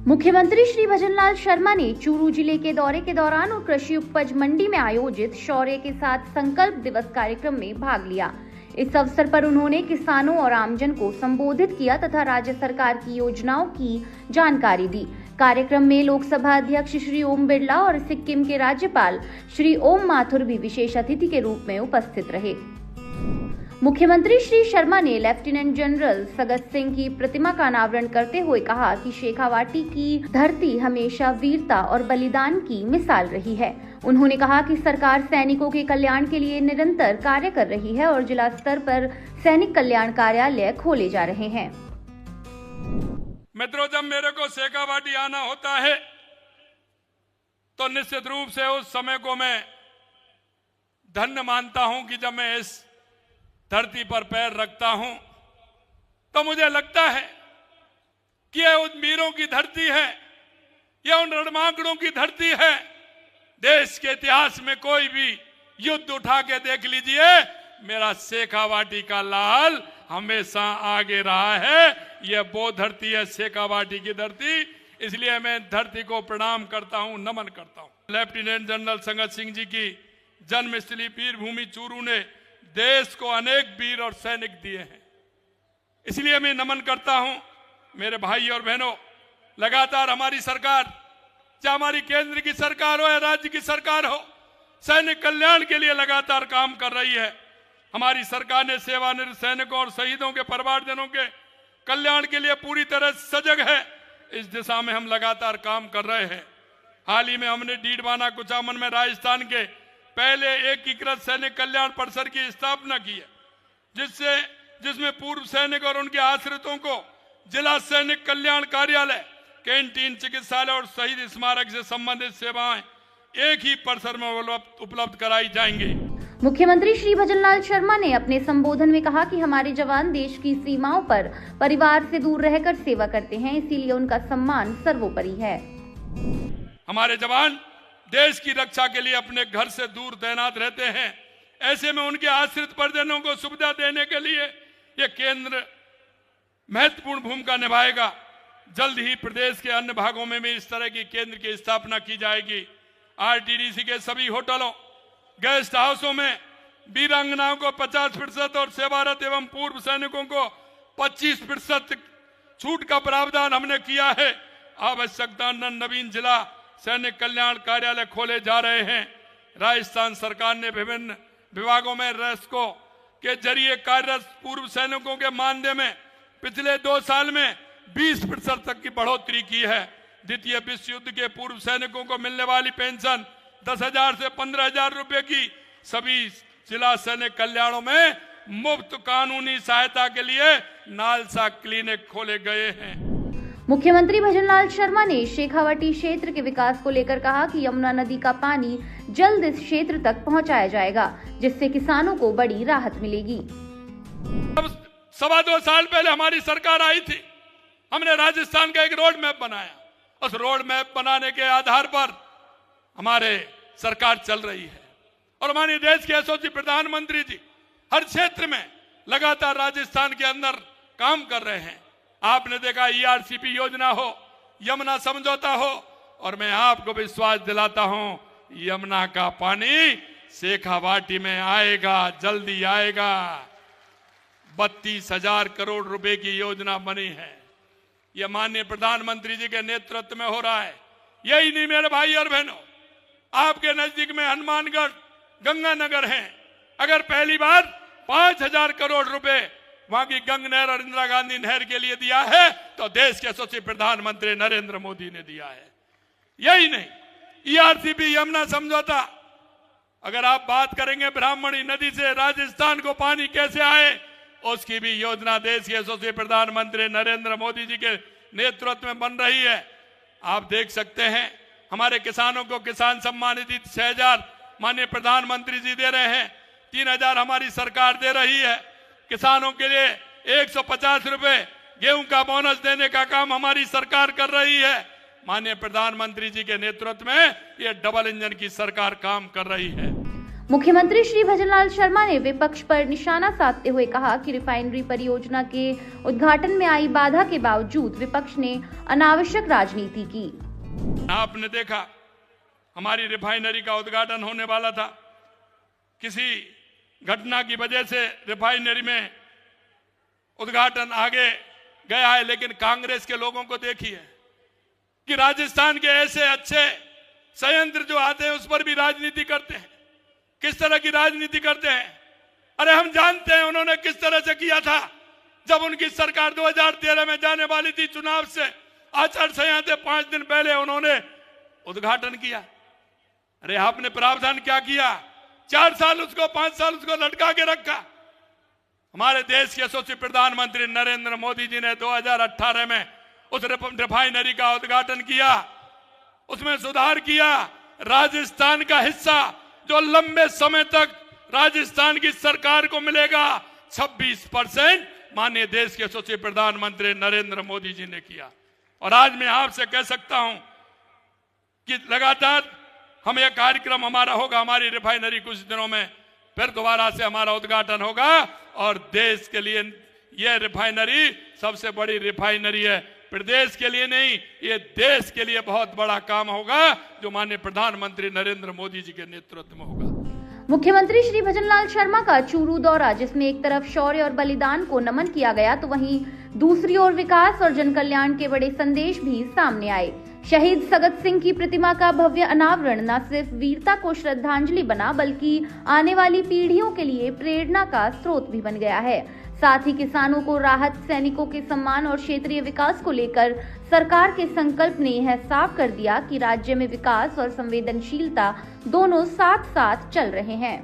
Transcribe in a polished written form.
मुख्यमंत्री श्री भजनलाल शर्मा ने चूरू जिले के दौरे के दौरान और कृषि उपज मंडी में आयोजित शौर्य के साथ संकल्प दिवस कार्यक्रम में भाग लिया। इस अवसर पर उन्होंने किसानों और आमजन को संबोधित किया तथा राज्य सरकार की योजनाओं की जानकारी दी। कार्यक्रम में लोकसभा अध्यक्ष श्री ओम बिरला और सिक्किम के राज्यपाल श्री ओम माथुर भी विशेष अतिथि के रूप में उपस्थित रहे। मुख्यमंत्री श्री शर्मा ने लेफ्टिनेंट जनरल सगत सिंह की प्रतिमा का अनावरण करते हुए कहा कि शेखावाटी की धरती हमेशा वीरता और बलिदान की मिसाल रही है। उन्होंने कहा कि सरकार सैनिकों के कल्याण के लिए निरंतर कार्य कर रही है और जिला स्तर पर सैनिक कल्याण कार्यालय खोले जा रहे हैं। मित्रों, जब मेरे को शेखावाटी आना होता है तो निश्चित रूप से उस समय को मैं धन्य मानता हूं कि जब मैं इस धरती पर पैर रखता हूं तो मुझे लगता है कि यह उन वीरों की धरती है, यह उन रणमांगड़ों की धरती है। देश के इतिहास में कोई भी युद्ध उठा के देख लीजिए, मेरा शेखावाटी का लाल हमेशा आगे रहा है। यह वो धरती है, शेखावाटी की धरती। इसलिए मैं धरती को प्रणाम करता हूं, नमन करता हूं। लेफ्टिनेंट जनरल सगत सिंह जी की जन्मस्थली वीर भूमि चूरू ने देश को अनेक वीर और सैनिक दिए हैं, इसलिए मैं नमन करता हूं। मेरे भाई और बहनों, लगातार हमारी सरकार, चाहे हमारी केंद्र की सरकार हो या राज्य की सरकार हो, सैनिक कल्याण के लिए लगातार काम कर रही है। हमारी सरकार ने सेवानिवृत्त सैनिकों और शहीदों के परिवारजनों के कल्याण के लिए पूरी तरह सजग है। इस दिशा में हम लगातार काम कर रहे हैं। हाल ही में हमने डीडवाना कुचामन में राजस्थान के पहले एकीकृत सैनिक कल्याण परिषद की स्थापना की है, जिसमें पूर्व सैनिक और उनके आश्रितों को जिला सैनिक कल्याण कार्यालय, कैंटीन, चिकित्सालय और शहीद स्मारक से संबंधित सेवाएं एक ही परिसर में उपलब्ध कराई जाएंगी। मुख्यमंत्री श्री भजनलाल शर्मा ने अपने संबोधन में कहा कि हमारे जवान देश की सीमाओं पर परिवार से दूर रहकर सेवा करते हैं, इसीलिए उनका सम्मान सर्वोपरि है। हमारे जवान देश की रक्षा के लिए अपने घर से दूर तैनात रहते हैं। ऐसे में उनके आश्रित परिजनों को सुविधा देने के लिए यह केंद्र महत्वपूर्ण भूमिका निभाएगा। जल्द ही प्रदेश के अन्य भागों में भी इस तरह की केंद्र की स्थापना की जाएगी। आरटीडीसी के सभी होटलों, गेस्ट हाउसों में वीरांगनाओं को 50% और सेवारत एवं पूर्व सैनिकों को 25% छूट का प्रावधान हमने किया है। आवश्यकता नवीन जिला सैनिक कल्याण कार्यालय खोले जा रहे हैं। राजस्थान सरकार ने विभिन्न विभागों में रेस्को के जरिए कार्यरत पूर्व सैनिकों के मानदेय में पिछले 2 साल में 20% तक की बढ़ोतरी की है। द्वितीय विश्व युद्ध के पूर्व सैनिकों को मिलने वाली पेंशन 10,000 से 15,000 रुपए की सभी जिला सैनिक कल्याणों में मुफ्त कानूनी सहायता के लिए नालसा क्लिनिक खोले गए हैं। मुख्यमंत्री भजनलाल शर्मा ने शेखावाटी क्षेत्र के विकास को लेकर कहा कि यमुना नदी का पानी जल्द इस क्षेत्र तक पहुंचाया जाएगा, जिससे किसानों को बड़ी राहत मिलेगी। 2.25 साल पहले हमारी सरकार आई थी, हमने राजस्थान का एक रोड मैप बनाया। उस रोड मैप बनाने के आधार पर हमारे सरकार चल रही है और हमारे देश के यशस्वी प्रधानमंत्री जी हर क्षेत्र में लगातार राजस्थान के अंदर काम कर रहे हैं। आपने देखा ERCP योजना हो, यमुना समझौता हो, और मैं आपको विश्वास दिलाता हूं यमुना का पानी शेखावाटी में आएगा, जल्दी आएगा। 32,000 करोड़ रुपए की योजना बनी है। यह माननीय प्रधानमंत्री जी के नेतृत्व में हो रहा है। यही नहीं मेरे भाई और बहनों, आपके नजदीक में हनुमानगढ़, गंगानगर है। अगर पहली बार 5,000 करोड़ रुपए वहां की गंग नहर और इंदिरा गांधी नहर के लिए दिया है तो देश के यशस्वी प्रधानमंत्री नरेंद्र मोदी ने दिया है। यही नहीं, ERCP यमुना समझौता, अगर आप बात करेंगे ब्राह्मणी नदी से राजस्थान को पानी कैसे आए, उसकी भी योजना देश के यशस्वी प्रधानमंत्री नरेंद्र मोदी जी के नेतृत्व में बन रही है। आप देख सकते हैं हमारे किसानों को किसान सम्मान निधि 6,000 माननीय प्रधानमंत्री जी दे रहे हैं, 3,000 हमारी सरकार दे रही है। किसानों के लिए 150 रुपए गेहूं का बोनस देने का काम हमारी सरकार कर रही है। माननीय प्रधानमंत्री जी के नेतृत्व में ये डबल इंजन की सरकार काम कर रही है। मुख्यमंत्री श्री भजनलाल शर्मा ने विपक्ष पर निशाना साधते हुए कहा कि रिफाइनरी परियोजना के उद्घाटन में आई बाधा के बावजूद विपक्ष ने अनावश्यक राजनीति की। आपने देखा हमारी रिफाइनरी का उद्घाटन होने वाला था, किसी घटना की वजह से रिफाइनरी में उद्घाटन आगे गया है, लेकिन कांग्रेस के लोगों को देखिए कि राजस्थान के ऐसे अच्छे संयंत्र जो आते हैं उस पर भी राजनीति करते हैं। किस तरह की राजनीति करते हैं? अरे हम जानते हैं उन्होंने किस तरह से किया था जब उनकी सरकार 2013 में जाने वाली थी चुनाव से आचार संहिता 5 दिन पहले उन्होंने उद्घाटन किया। अरे आपने प्रावधान क्या किया? 4 साल उसको 5 साल उसको लटका के रखा। हमारे देश के यशस्वी प्रधानमंत्री नरेंद्र मोदी जी ने 2018 में उस रिफाइनरी का उद्घाटन किया, उसमें सुधार किया। राजस्थान का हिस्सा जो लंबे समय तक राजस्थान की सरकार को मिलेगा 26%, माननीय देश के यशस्वी प्रधानमंत्री नरेंद्र मोदी जी ने किया। और आज मैं आपसे कह सकता हूं कि लगातार हम यह कार्यक्रम हमारा होगा, हमारी रिफाइनरी कुछ दिनों में फिर दोबारा से हमारा उद्घाटन होगा और देश के लिए यह रिफाइनरी सबसे बड़ी रिफाइनरी है। प्रदेश के लिए नहीं, ये देश के लिए बहुत बड़ा काम होगा जो माननीय प्रधानमंत्री नरेंद्र मोदी जी के नेतृत्व में होगा। मुख्यमंत्री श्री भजनलाल शर्मा का चूरू दौरा, जिसमें एक तरफ शौर्य और बलिदान को नमन किया गया तो वहीं दूसरी ओर विकास और जनकल्याण के बड़े संदेश भी सामने आए। शहीद सगत सिंह की प्रतिमा का भव्य अनावरण न सिर्फ वीरता को श्रद्धांजलि बना बल्कि आने वाली पीढ़ियों के लिए प्रेरणा का स्रोत भी बन गया है। साथ ही किसानों को राहत, सैनिकों के सम्मान और क्षेत्रीय विकास को लेकर सरकार के संकल्प ने यह साफ कर दिया कि राज्य में विकास और संवेदनशीलता दोनों साथ साथ चल रहे हैं।